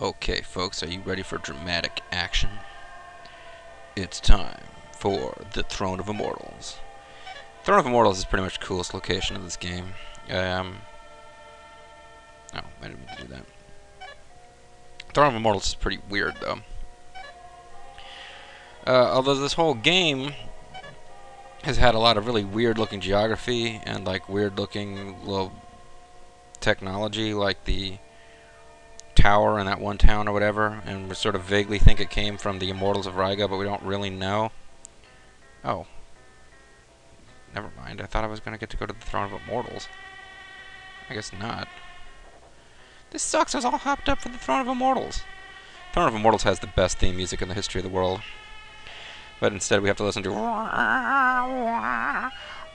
Okay, folks, are you ready for dramatic action? It's time for the Throne of Immortals. Throne of Immortals is pretty much the coolest location of this game. Oh, I didn't mean to do that. Throne of Immortals is pretty weird, though. Although this whole game has had a lot of really weird-looking geography and like weird-looking little technology, like the tower in that one town or whatever, and we sort of vaguely think it came from the Immortals of Riga, but we don't really know. Oh. Never mind, I thought I was going to get to go to the Throne of Immortals. I guess not. This sucks, I was all hopped up for the Throne of Immortals. Throne of Immortals has the best theme music in the history of the world. But instead we have to listen to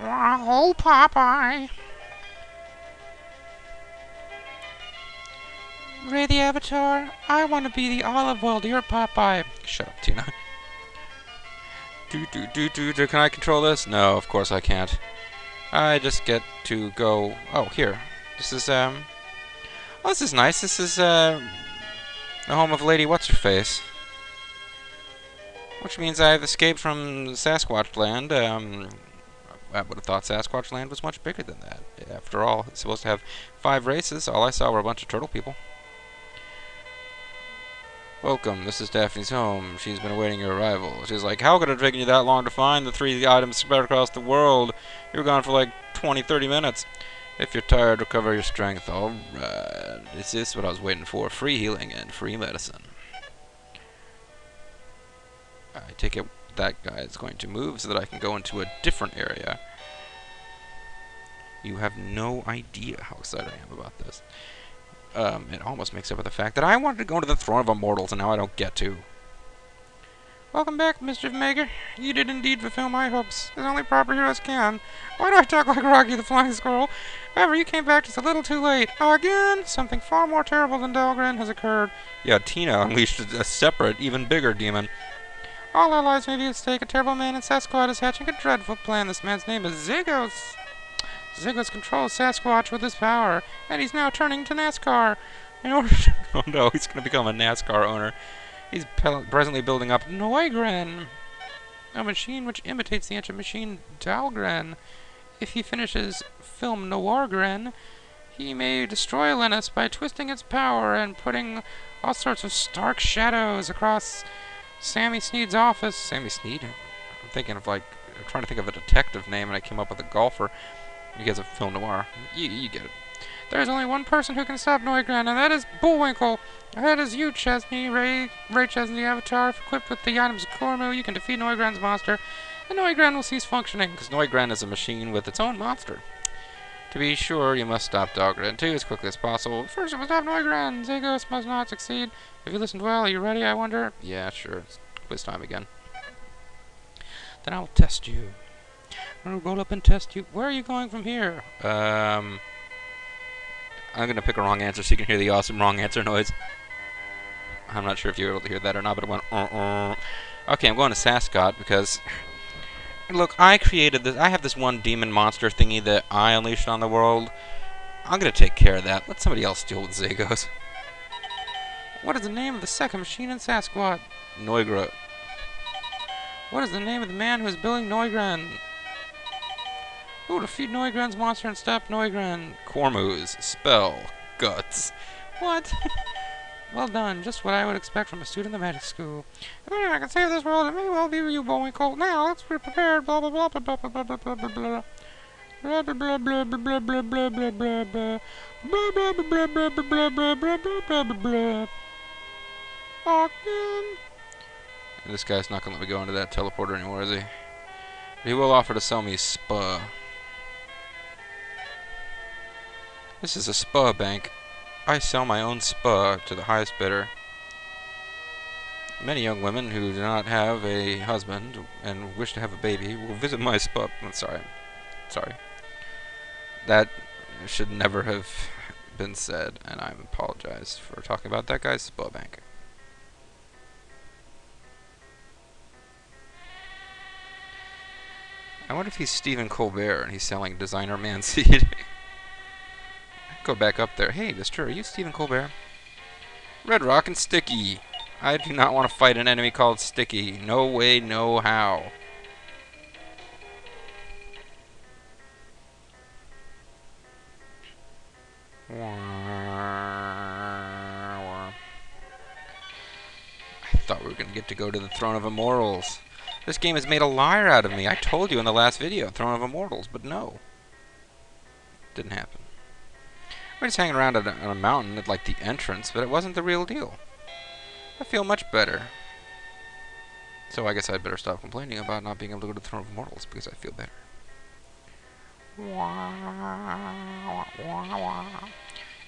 Oh, Popeye! Ray the Avatar, I want to be the olive oil to your Popeye. Shut up, Tina. Can I control this? No, of course I can't. I just get to go... Oh, here. This is, Oh, this is nice. This is, the home of Lady What's-Her-Face. Which means I've escaped from Sasquatch Land. I would have thought Sasquatch Land was much bigger than that. After all, it's supposed to have 5 races. All I saw were a bunch of turtle people. Welcome, this is Daphne's home. She's been awaiting your arrival. She's like, how could it have taken you that long to find the 3 items spread across the world? You were gone for like 20-30 minutes. If you're tired, recover your strength. Alright. Is this what I was waiting for? Free healing and free medicine. I take it that guy is going to move so that I can go into a different area. You have no idea how excited I am about this. It almost makes up for the fact that I wanted to go to the Throne of Immortals and now I don't get to. Welcome back, Mischief Maker. You did indeed fulfill my hopes, as only proper heroes can. Why do I talk like Rocky the Flying Squirrel? However, you came back just a little too late. Again, something far more terrible than Dahlgren has occurred. Yeah, Tina unleashed a separate, even bigger demon. All our lives may be at stake. A terrible man in Sasquatch is hatching a dreadful plan. This man's name is Ziggos. Ziggos controls Sasquatch with his power, and he's now turning to NASCAR. In order to... Oh no, he's going to become a NASCAR owner. He's presently building up Neugren, a machine which imitates the ancient machine Dahlgren. If he finishes film Noirgren, he may destroy Lennis by twisting its power and putting all sorts of stark shadows across Sammy Sneed's office. Sammy Sneed? I'm thinking of like... I'm trying to think of a detective name and I came up with a golfer. You guys have film noir. You get it. There is only one person who can stop Neugren, and that is Bullwinkle. That is you, Chesney, Ray Chesney, the Avatar. If equipped with the items of Cormu, you can defeat Neugren's monster, and Neugren will cease functioning, because Neugren is a machine with its own monster. To be sure, you must stop Dahlgren too, as quickly as possible. First, you must stop Neugren. Ziggos must not succeed. If you listened well, are you ready, I wonder? Yeah, sure. It's quiz time again. Then I will test you. I'm gonna roll up and test you. Where are you going from here? I'm gonna pick a wrong answer so you can hear the awesome wrong answer noise. I'm not sure if you were able to hear that or not, but it went Okay, I'm going to Sasquatch because... Look, I created this... I have this one demon monster thingy that I unleashed on the world. I'm gonna take care of that. Let somebody else deal with Ziggos. What is the name of the second machine in Sasquatch? Neugra. What is the name of the man who is building Neugren? Who will defeat Neugren's monster and stop Neugren? Cormuz. Spell. Guts. What? Well done. Just what I would expect from a student of magic school. If anyone can save this world, it may well be you, Bullwinkle. Now, let's be prepared. Blah, blah, blah, blah, blah, blah, blah, blah, blah, blah. Blah, blah, blah, blah, blah, blah, blah, blah, blah, blah, blah. Blah, blah, blah, blah, blah, blah, blah, blah, blah, blah, blah, blah. Again. This guy's not going to let me go into that teleporter anymore, is he? He will offer to sell me spa. This is a spa bank. I sell my own spa to the highest bidder. Many young women who do not have a husband and wish to have a baby will visit my spa. I'm sorry. Sorry. That should never have been said, and I apologize for talking about that guy's spa bank. I wonder if he's Stephen Colbert and he's selling designer man seed. Go back up there. Hey, Mr. Are you Stephen Colbert? Red Rock and Sticky. I do not want to fight an enemy called Sticky. No way, no how. I thought we were going to get to go to the Throne of Immortals. This game has made a liar out of me. I told you in the last video, Throne of Immortals, but no. Didn't happen. We're just hanging around on a mountain at like the entrance, but it wasn't the real deal. I feel much better. So I guess I'd better stop complaining about not being able to go to the Throne of Immortals because I feel better.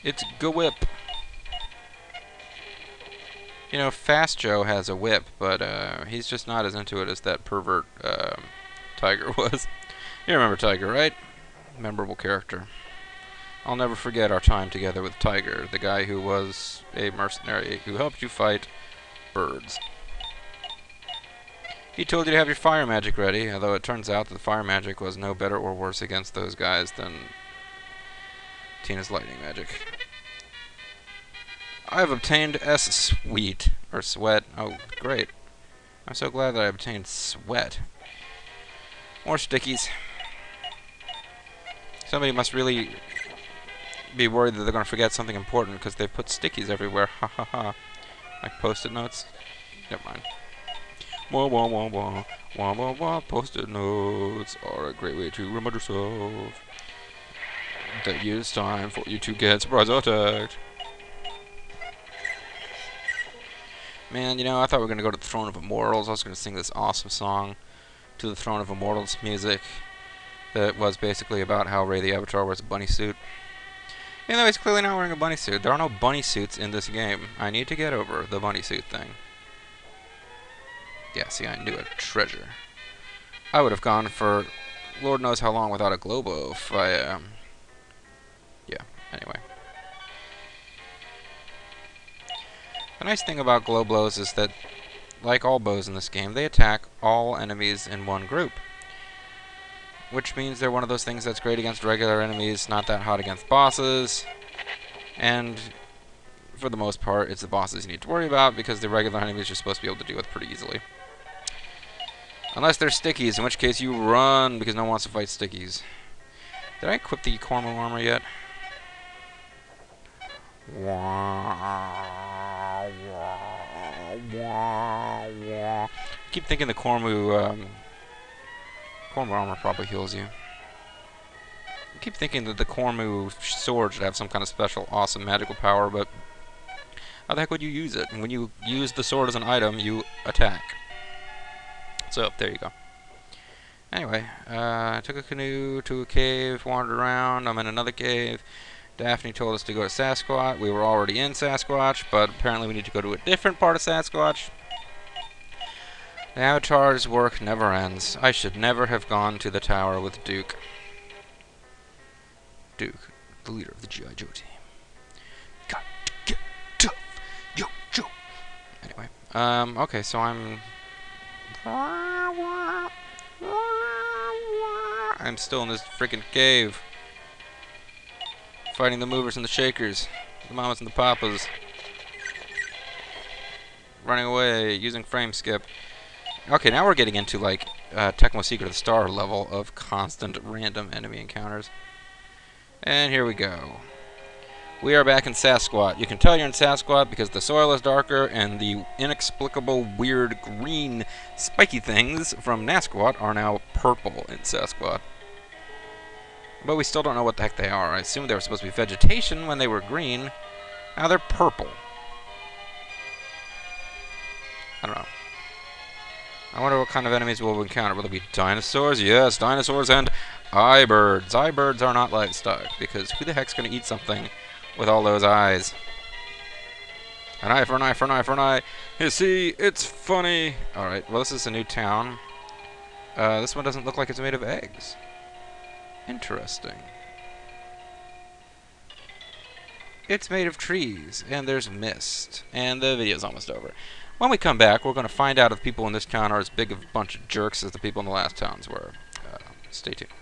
It's Go-Whip. You know, Fast Joe has a whip, but he's just not as into it as that pervert Tiger was. You remember Tiger, right? Memorable character. I'll never forget our time together with Tiger, the guy who was a mercenary who helped you fight birds. He told you to have your fire magic ready, although it turns out that the fire magic was no better or worse against those guys than Tina's lightning magic. I've obtained S-Sweet, or Sweat. Oh, great. I'm so glad that I obtained Sweat. More stickies. Somebody must really be worried that they're going to forget something important because they've put stickies everywhere. Ha ha ha. Like post-it notes? Never mind. Wah wah wah wah. Wah wah wah. Post-it notes are a great way to remind yourself that it's time for you to get surprise attacked. Man, you know, I thought we were going to go to the Throne of Immortals. I was going to sing this awesome song to the Throne of Immortals music that was basically about how Ray the Avatar wears a bunny suit. Even though he's clearly not wearing a bunny suit. There are no bunny suits in this game. I need to get over the bunny suit thing. Yeah, see, I knew it. Treasure. I would have gone for Lord knows how long without a glow bow if I, yeah, anyway. The nice thing about glow blows is that, like all bows in this game, they attack all enemies in one group. Which means they're one of those things that's great against regular enemies, not that hot against bosses. And for the most part, it's the bosses you need to worry about because the regular enemies you're supposed to be able to deal with pretty easily. Unless they're stickies, in which case you run because no one wants to fight stickies. Did I equip the Cormo armor yet? I keep thinking the Cormo armor probably heals you. I keep thinking that the Cormu sword should have some kind of special, awesome, magical power, but how the heck would you use it? And when you use the sword as an item, you attack. So, there you go. Anyway, I took a canoe to a cave, wandered around, I'm in another cave. Daphne told us to go to Sasquatch. We were already in Sasquatch, but apparently we need to go to a different part of Sasquatch. The Avatar's work never ends. I should never have gone to the tower with Duke. Duke, the leader of the G.I. Joe team. Got to get tough, yo, Joe. Anyway, okay, so I'm still in this freaking cave. Fighting the movers and the shakers. The mamas and the papas. Running away, using frame skip. Okay, now we're getting into, like, Tecmo Secret of the Star level of constant random enemy encounters. And here we go. We are back in Sasquatch. You can tell you're in Sasquatch because the soil is darker and the inexplicable, weird, green, spiky things from Nasquatch are now purple in Sasquatch. But we still don't know what the heck they are. I assumed they were supposed to be vegetation when they were green. Now they're purple. I don't know. I wonder what kind of enemies we'll encounter. Will there be dinosaurs? Yes, dinosaurs and eye-birds. Eye-birds are not livestock, because who the heck's going to eat something with all those eyes? An eye for an eye for an eye for an eye. You see, it's funny. Alright, well, this is a new town. This one doesn't look like it's made of eggs. Interesting. It's made of trees, and there's mist, and the video's almost over. When we come back, we're going to find out if people in this town are as big of a bunch of jerks as the people in the last towns were. Stay tuned.